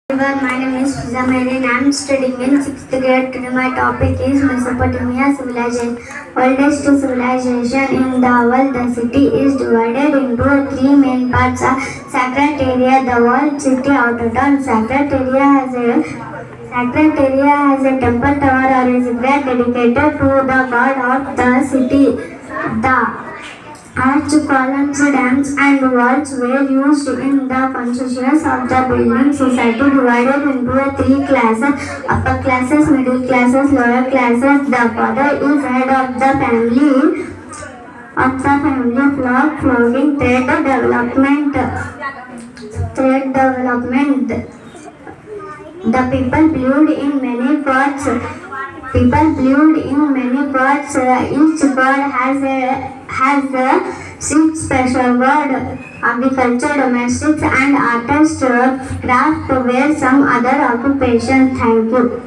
Everyone, my name is Fiza Merin. I am studying in 6th grade. Today my topic is Mesopotamia civilization. Oldest civilization in the world. The city is divided into three main parts. Secretariat, the walled city outer town. Secretariat has a temple tower or a ziggurat dedicated to the god of the city. The arch columns, dams, and walls were used in the construction of the building. Society divided into three classes: upper classes, middle classes, lower classes. The father is head of the family flock, flogging, trade development. The people believed in many gods. Each god has six special god. Agriculture, domestics, and artists, craft were some other occupations. Thank you.